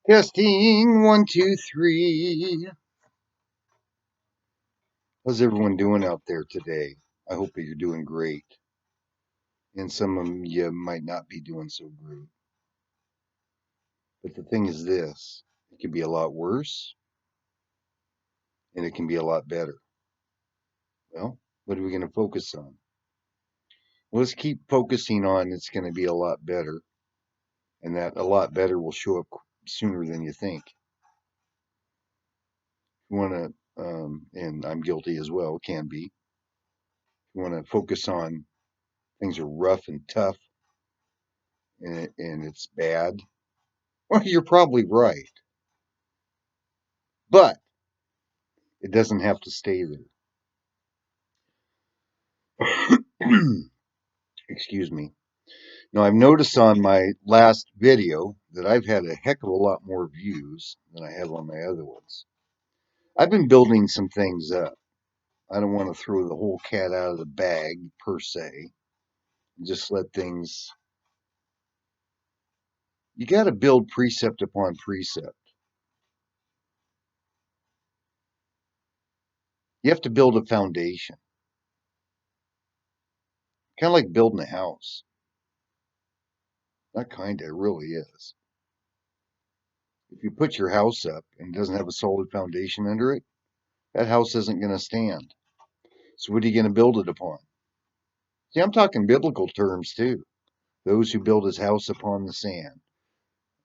Testing 1, 2, 3. How's everyone doing out there today? I hope that you're doing great. And some of you might not be doing so great. But the thing is this, it can be a lot worse and it can be a lot better. Well, what are we going to focus on? Well, let's keep focusing on it's going to be a lot better. And that a lot better will show up sooner than you think. You want to, and I'm guilty as well, can be. You want to focus on things are rough and tough and it's bad. Well, you're probably right, but it doesn't have to stay there. Excuse me. Now, I've noticed on my last video that I've had a heck of a lot more views than I have on my other ones. I've been building some things up. I don't want to throw the whole cat out of the bag per se. Just let things. You got to build precept upon precept. You have to build a foundation. Kind of like building a house. Not kind of, it really is. If you put your house up and it doesn't have a solid foundation under it, that house isn't going to stand. So what are you going to build it upon? See, I'm talking biblical terms too. Those who build his house upon the sand,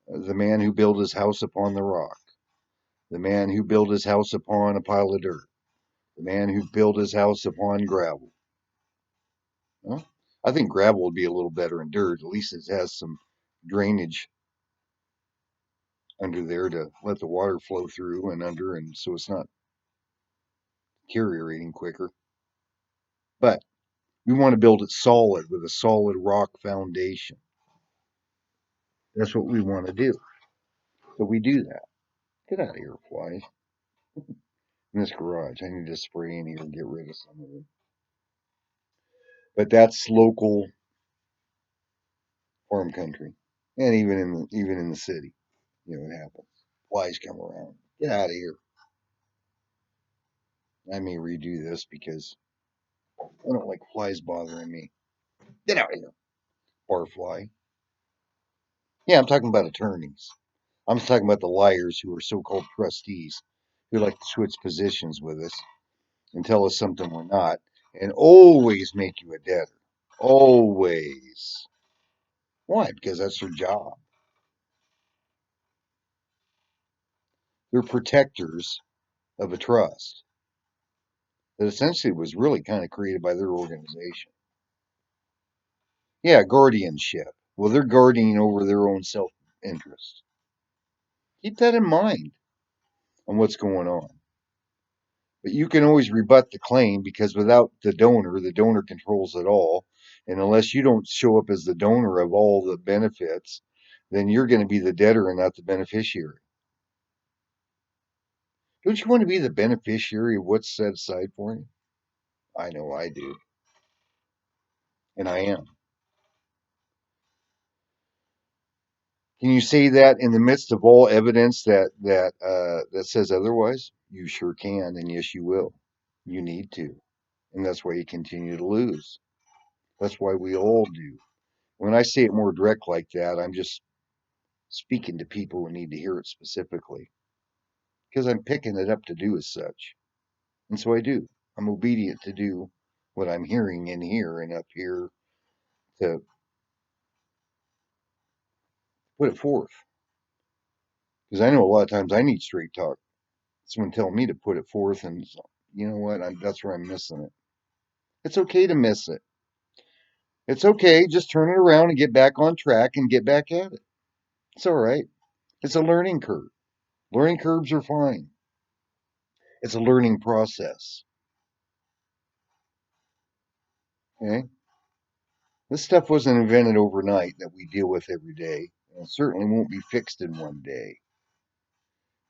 the man who built his house upon the rock, the man who built his house upon a pile of dirt, the man who built his house upon gravel. Well, I think gravel would be a little better than dirt. At least it has some drainage under there to let the water flow through and under, and so it's not deteriorating quicker. But we want to build it solid with a solid rock foundation. That's what we want to do. So we do that. Get out of here, flies. In this garage, I need to spray in here and get rid of some of them. But that's local farm country, and even in the city, it happens. Flies come around. Get out of here. I may redo this because I don't like flies bothering me. Get out of here, barfly. Yeah, I'm talking about attorneys. I'm talking about the liars who are so-called trustees who like to switch positions with us and tell us something we're not, and always make you a debtor. Always. Why? Because that's their job. They're protectors of a trust that essentially was really kind of created by their organization. Yeah, guardianship. Well, they're guarding over their own self-interest. Keep that in mind on what's going on. But you can always rebut the claim because without the donor controls it all. And unless you don't show up as the donor of all the benefits, then you're going to be the debtor and not the beneficiary. Don't you want to be the beneficiary of what's set aside for you? I know I do. And I am. Can you say that in the midst of all evidence that says otherwise? You sure can, and yes, you will. You need to, and that's why you continue to lose. That's why we all do. When I say it more direct like that, I'm just speaking to people who need to hear it specifically because I'm picking it up to do as such, and so I do. I'm obedient to do what I'm hearing in here and up here to put it forth because I know a lot of times I need straight talk. Someone tell me to put it forth, and you know what? That's where I'm missing it. It's okay to miss it. It's okay. Just turn it around and get back on track and get back at it. It's all right. It's a learning curve. Learning curves are fine. It's a learning process. Okay? This stuff wasn't invented overnight that we deal with every day. And it certainly won't be fixed in one day.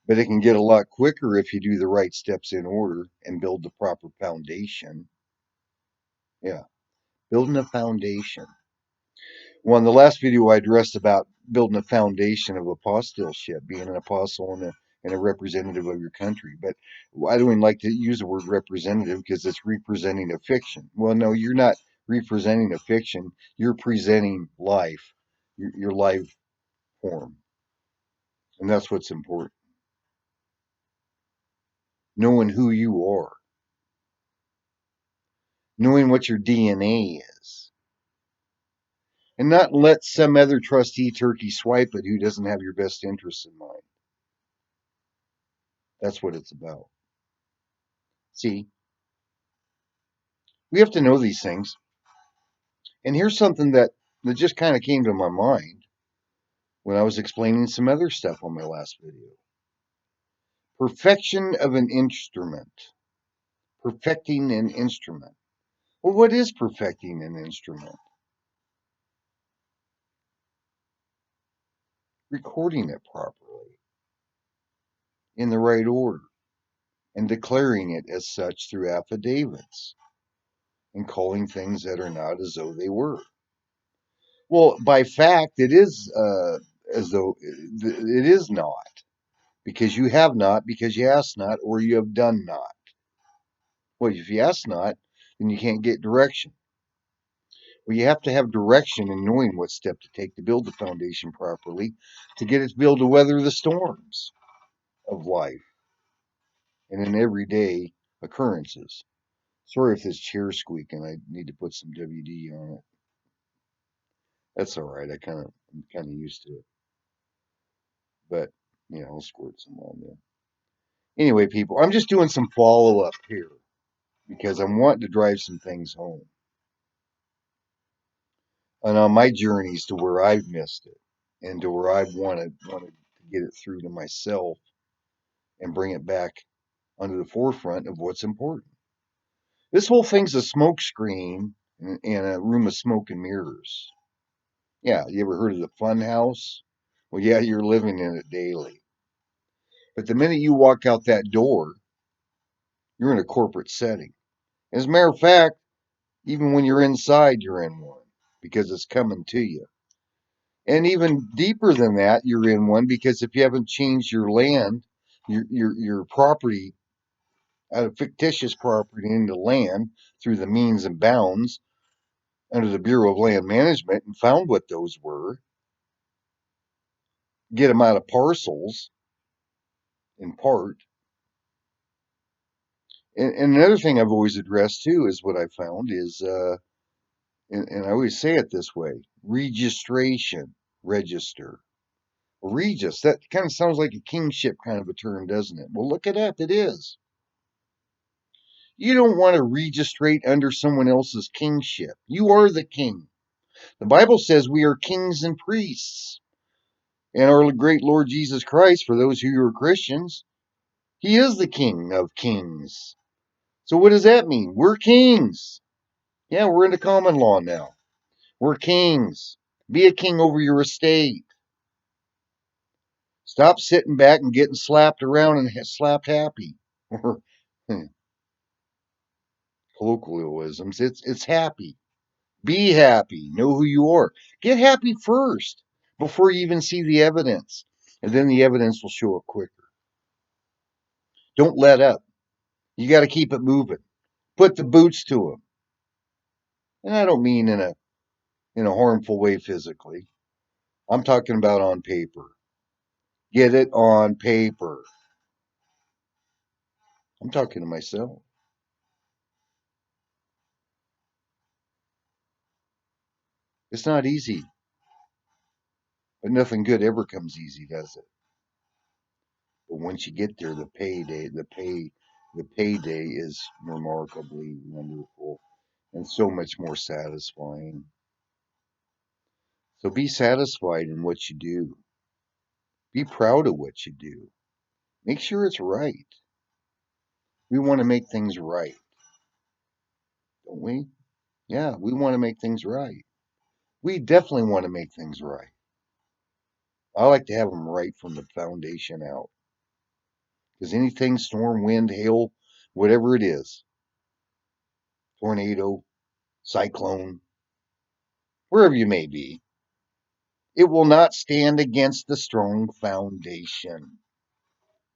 But it can get a lot quicker if you do the right steps in order and build the proper foundation. Yeah, building a foundation. Well, in the last video, I addressed about building a foundation of apostleship, being an apostle and a representative of your country. But I don't even like to use the word representative because it's representing a fiction. Well, no, you're not representing a fiction. You're presenting life, your life form. And that's what's important. Knowing who you are, knowing what your DNA is, and not let some other trustee turkey swipe it who doesn't have your best interests in mind. That's what it's about. See, we have to know these things. And here's something that just kind of came to my mind when I was explaining some other stuff on my last video. Perfection of an instrument. Perfecting an instrument. Well, what is perfecting an instrument? Recording it properly, in the right order, and declaring it as such through affidavits, and calling things that are not as though they were. Well, by fact, it is as though it is not, because you have not, because you ask not, or you have done not. Well, if you ask not, then you can't get direction. Well, you have to have direction in knowing what step to take to build the foundation properly, to get it to be able to weather the storms of life and in everyday occurrences. Sorry if this chair's squeaking. I need to put some WD on it. That's all right. I'm kind of used to it. But I'll squirt some on there. Anyway, people, I'm just doing some follow up here because I'm wanting to drive some things home. And on my journeys to where I've missed it and to where I've wanted to get it through to myself and bring it back onto the forefront of what's important. This whole thing's a smoke screen and a room of smoke and mirrors. Yeah, you ever heard of the fun house? Well, yeah, you're living in it daily. But the minute you walk out that door, you're in a corporate setting. As a matter of fact, even when you're inside, you're in one because it's coming to you. And even deeper than that, you're in one because if you haven't changed your land, your property out of fictitious property into land through the means and bounds under the Bureau of Land Management and found what those were, get them out of parcels in part. And another thing I've always addressed too is what I found is, and I always say it this way: registration, register. Regis, that kind of sounds like a kingship kind of a term, doesn't it? Well, look it up. It is. You don't want to registrate under someone else's kingship. You are the king. The Bible says we are kings and priests. And our great Lord Jesus Christ, for those who are Christians, he is the King of kings. So what does that mean? We're kings. Yeah, we're into common law now. We're kings. Be a king over your estate. Stop sitting back and getting slapped around and slapped happy. Or colloquialisms. It's happy. Be happy. Know who you are. Get happy first before you even see the evidence. And then the evidence will show up quicker. Don't let up. You got to keep it moving. Put the boots to them. And I don't mean in a harmful way physically. I'm talking about on paper. Get it on paper. I'm talking to myself. It's not easy, but nothing good ever comes easy, does it? But once you get there, the payday is remarkably wonderful and so much more satisfying. So be satisfied in what you do. Be proud of what you do. Make sure it's right. We want to make things right, don't we? Yeah, we want to make things right. We definitely want to make things right. I like to have them right from the foundation out. Because anything, storm, wind, hail, whatever it is, tornado, cyclone, wherever you may be, It will not stand against the strong foundation.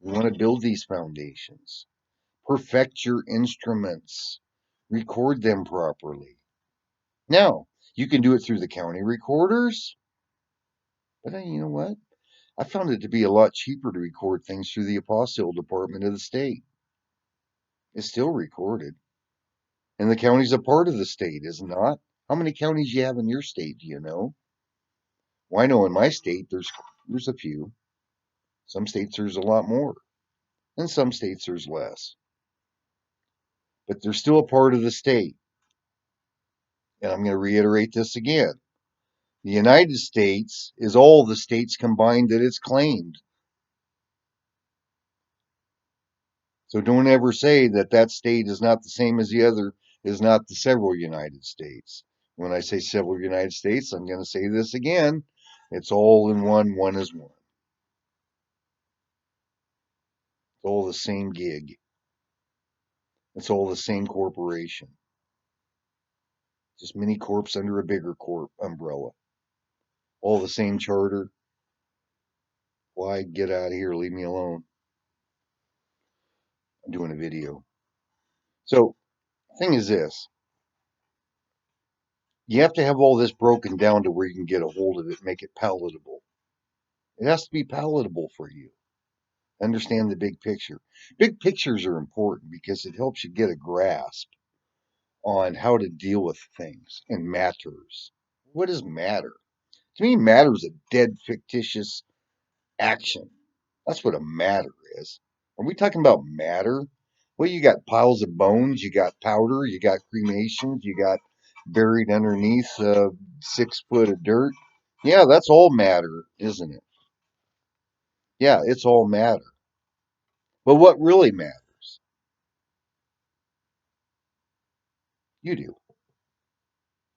We want to build these foundations. Perfect your instruments. Record them properly. Now, you can do it through the county recorders, but you know what? I found it to be a lot cheaper to record things through the Apostille department of the state. It's still recorded. And the county's a part of the state, is it not? How many counties you have in your state, do you know? Well, I know in my state there's a few. Some states there's a lot more. In some states there's less. But they're still a part of the state. And I'm going to reiterate this again. The United States is all the states combined that it's claimed. So don't ever say that that state is not the same as the other, is not the several United States. When I say several United States, I'm going to say this again. It's all in one, one is one. It's all the same gig. It's all the same corporation. Just mini corps under a bigger corp umbrella. All the same charter. Why get out of here? Leave me alone. I'm doing a video. So, thing is this. You have to have all this broken down to where you can get a hold of it, make it palatable. It has to be palatable for you. Understand the big picture. Big pictures are important because it helps you get a grasp on how to deal with things and matters. What is matter? To me, matter is a dead, fictitious action. That's what a matter is. Are we talking about matter? Well, you got piles of bones, you got powder, you got cremations, you got buried underneath 6 foot of dirt. Yeah, that's all matter, isn't it? Yeah, it's all matter. But what really matters? You do.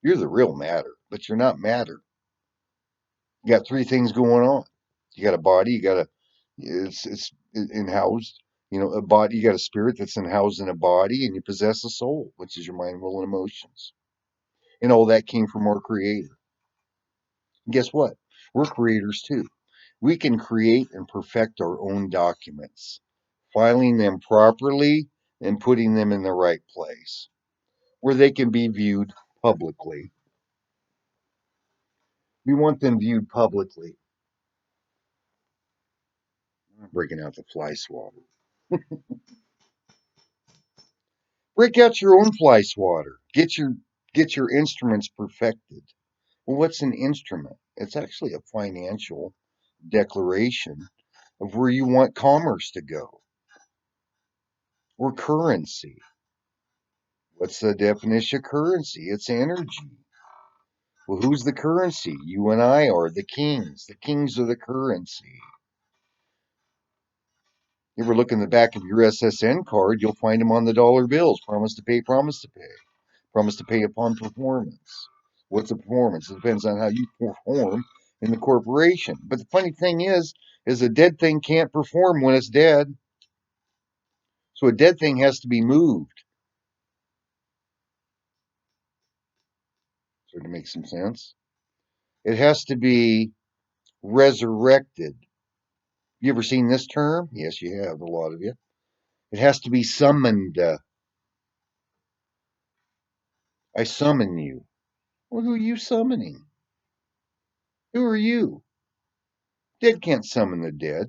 You're the real matter, but you're not matter. You got three things going on. You got a body, you got it's in-housed. A body, you got a spirit that's in-housed in a body, and you possess a soul, which is your mind, will, and emotions. And all that came from our creator. And guess what? We're creators too. We can create and perfect our own documents, filing them properly and putting them in the right place where they can be viewed publicly. We want them viewed publicly. I'm breaking out the fly swatter. Break out your own fly swatter. Get your instruments perfected. Well, what's an instrument? It's actually a financial declaration of where you want commerce to go, or currency. What's the definition of currency? It's energy. Well, who's the currency? You and I are the kings. The kings are the currency. You ever look in the back of your SSN card, you'll find them on the dollar bills. Promise to pay, promise to pay. Promise to pay upon performance. What's a performance? It depends on how you perform in the corporation. But the funny thing is a dead thing can't perform when it's dead. So a dead thing has to be moved. So to make some sense, it has to be resurrected. You ever seen this term? Yes, you have, a lot of you. It has to be summoned. I summon you. Well, who are you summoning? Who are you? Dead can't summon the dead.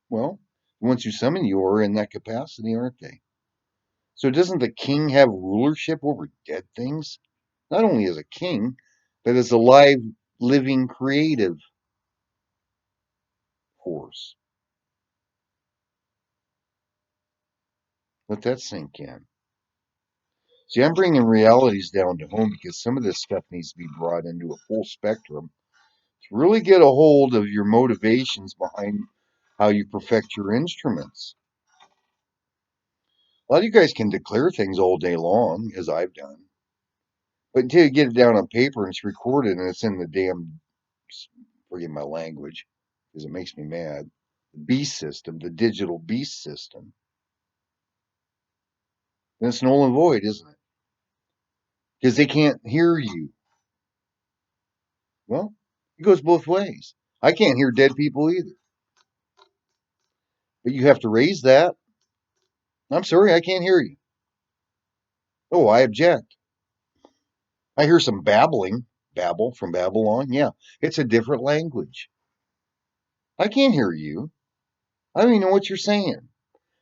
Well, the ones who summon you are in that capacity, aren't they? So doesn't the king have rulership over dead things? Not only as a king, but as a live, living, creative force. Let that sink in. See, I'm bringing realities down to home because some of this stuff needs to be brought into a full spectrum to really get a hold of your motivations behind how you perfect your instruments. A lot of you guys can declare things all day long, as I've done, but until you get it down on paper and it's recorded and it's in the damn, forgive my language, because it makes me mad, the beast system, the digital beast system, then it's null and void, isn't it? Because they can't hear you. Well, It goes both ways. I can't hear dead people either. But you have to raise that. I'm sorry, I can't hear you. Oh, I object. I hear some babbling, babble from Babylon. Yeah, it's a different language. I can't hear you. I don't even know what you're saying.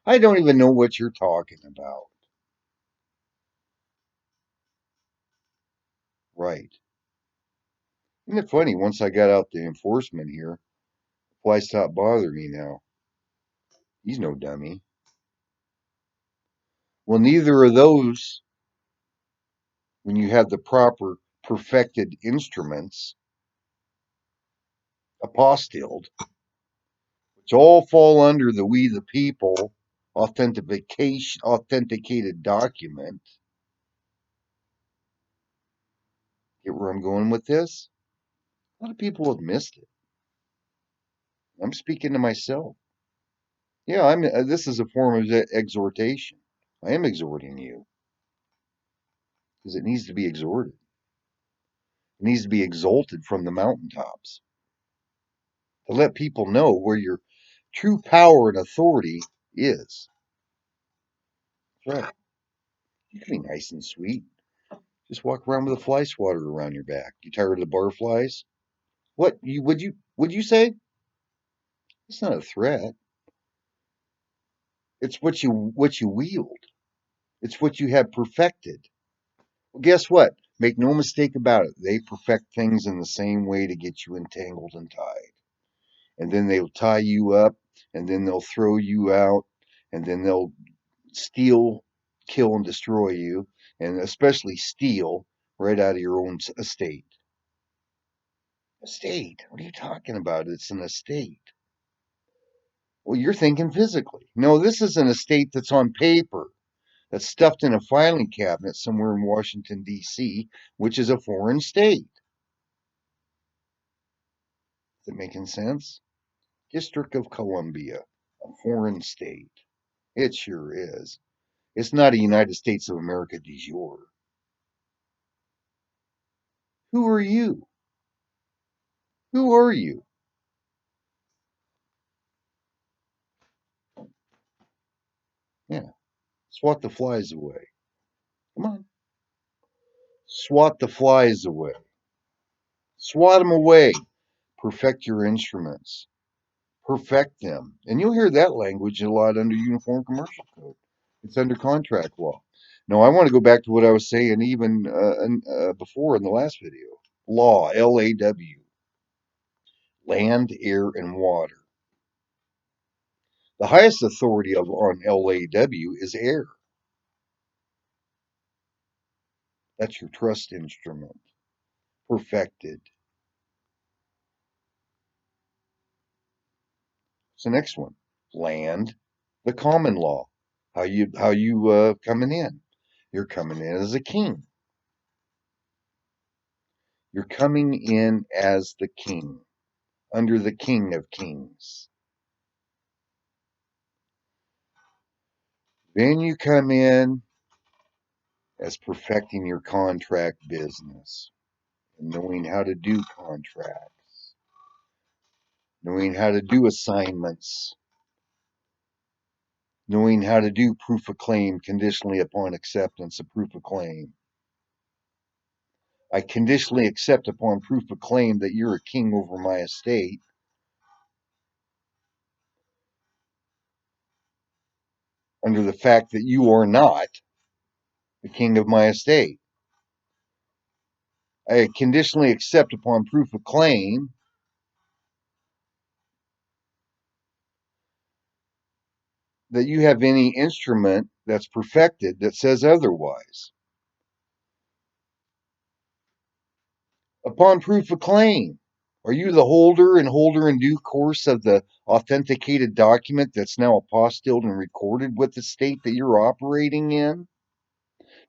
I don't even know what you're talking about. Right. Isn't it funny? Once I got out the enforcement here, why stop bothering me now? He's no dummy. Well, neither of those, when you have the proper perfected instruments, apostilled, which all fall under the we the people authenticated document. Get where I'm going with this? A lot of people have missed it. I'm speaking to myself. Yeah, I'm. This is a form of exhortation. I am exhorting you because it needs to be exhorted. It needs to be exalted from the mountaintops to let people know where your true power and authority is. That's right. You can be nice and sweet. Just walk around with a fly swatter around your back. You tired of the barflies? What you say? It's not a threat. It's what you wield. It's what you have perfected. Well, guess what? Make no mistake about it. They perfect things in the same way to get you entangled and tied. And then they'll tie you up, and then they'll throw you out, and then they'll steal, kill, and destroy you, and especially steal right out of your own estate. Estate? What are you talking about? It's an estate. Well, you're thinking physically. No, this is an estate that's on paper, that's stuffed in a filing cabinet somewhere in Washington, D.C., which is a foreign state. Is that making sense? District of Columbia, a foreign state. It sure is. It's not a United States of America de jure. Who are you? Who are you? Yeah, swat the flies away. Come on. Swat the flies away. Swat them away. Perfect your instruments. Perfect them. And you'll hear that language a lot under Uniform Commercial Code. It's under contract law. No, I want to go back to what I was saying even before in the last video. Law, LAW, land, air, and water. The highest authority on LAW is air. That's your trust instrument. Perfected. It's the next one. Land, the common law. How you coming in? You're coming in as a king. You're coming in as the king, under the King of Kings. Then you come in as perfecting your contract business, and knowing how to do contracts, knowing how to do assignments, knowing how to do proof of claim conditionally upon acceptance of proof of claim. I conditionally accept upon proof of claim that you're a king over my estate. Under the fact that you are not the king of my estate. I conditionally accept upon proof of claim that you have any instrument that's perfected that says otherwise. Upon proof of claim, are you the holder in due course of the authenticated document that's now apostilled and recorded with the state that you're operating in?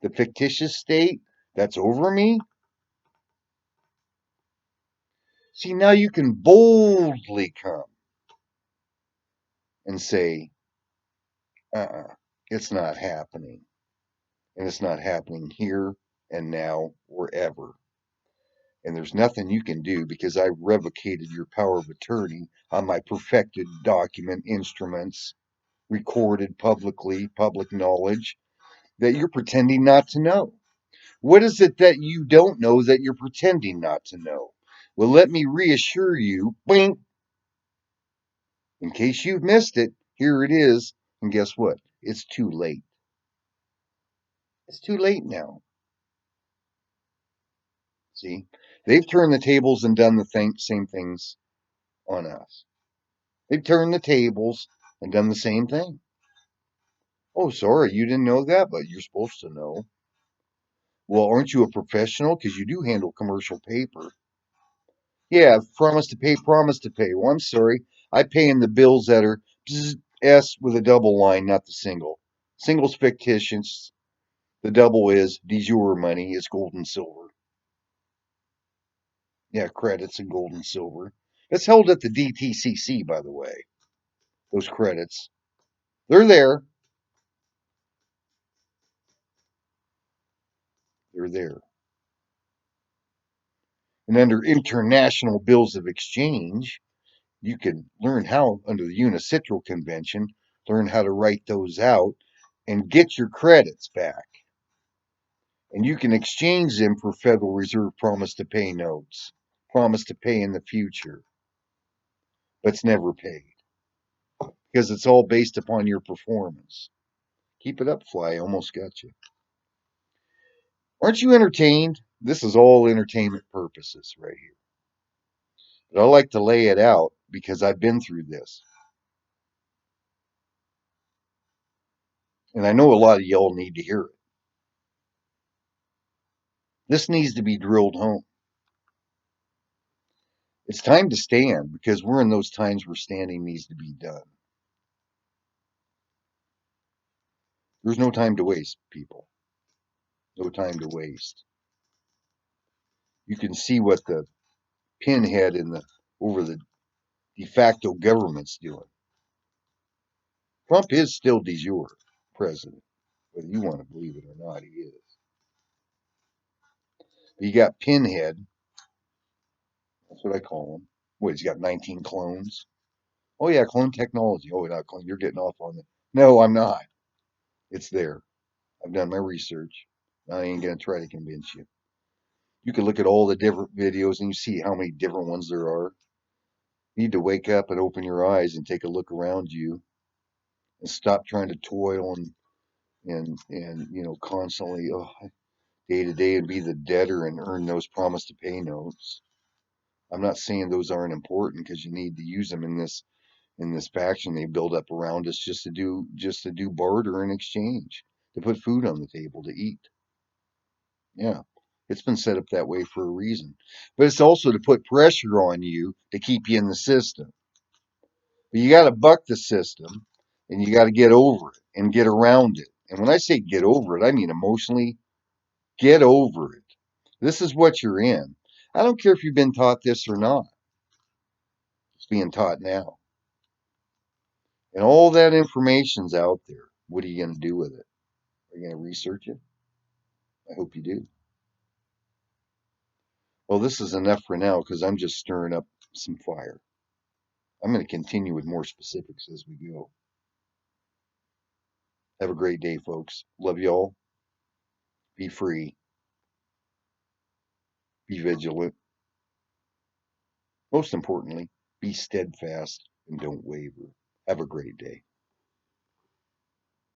The fictitious state that's over me? See, now you can boldly come and say, it's not happening. And it's not happening here and now or ever. And there's nothing you can do because I revocated your power of attorney on my perfected document instruments, recorded publicly, public knowledge, that you're pretending not to know. What is it that you don't know that you're pretending not to know? Well, let me reassure you, bing, in case you've missed it, here it is. And guess what? It's too late. It's too late now. See, they've turned the tables and done the same things on us. They've turned the tables and done the same thing. Oh, sorry, you didn't know that, but you're supposed to know. Well, aren't you a professional? Because you do handle commercial paper. Yeah, promise to pay, promise to pay. Well, I'm sorry. I pay in the bills that are S with a double line, not the single. Single's fictitious. The double is de jure money. It's gold and silver. Yeah, credits and gold and silver. It's held at the DTCC, by the way. Those credits. They're there. They're there. And under international bills of exchange, you can learn how, under the Unicitral Convention, learn how to write those out and get your credits back. And you can exchange them for Federal Reserve promise to pay notes, promise to pay in the future, but it's never paid because it's all based upon your performance. Keep it up, Fly. Almost got you. Aren't you entertained? This is all entertainment purposes right here. But I like to lay it out because I've been through this. And I know a lot of y'all need to hear it. This needs to be drilled home. It's time to stand because we're in those times where standing needs to be done. There's no time to waste, people. No time to waste. You can see what the pinhead in the over the de facto government's doing. Trump is still de jure president, whether you want to believe it or not, he is. But you got pinhead. That's what I call him. What, he's got 19 clones? Oh yeah, clone technology. Oh, not clone. You're getting off on it. No, I'm not. It's there. I've done my research. I ain't gonna try to convince you. You can look at all the different videos and you see how many different ones there are. You need to wake up and open your eyes and take a look around you and stop trying to toil and constantly day to day and be the debtor and earn those promise to pay notes. I'm not saying those aren't important because you need to use them in this faction they build up around us just to do barter and exchange, to put food on the table to eat. Yeah. It's been set up that way for a reason. But it's also to put pressure on you to keep you in the system. But you got to buck the system and you got to get over it and get around it. And when I say get over it, I mean emotionally get over it. This is what you're in. I don't care if you've been taught this or not. It's being taught now. And all that information's out there. What are you going to do with it? Are you going to research it? I hope you do. Well, this is enough for now because I'm just stirring up some fire. I'm going to continue with more specifics as we go. Have a great day, folks. Love y'all. Be free. Be vigilant. Most importantly, be steadfast and don't waver. Have a great day.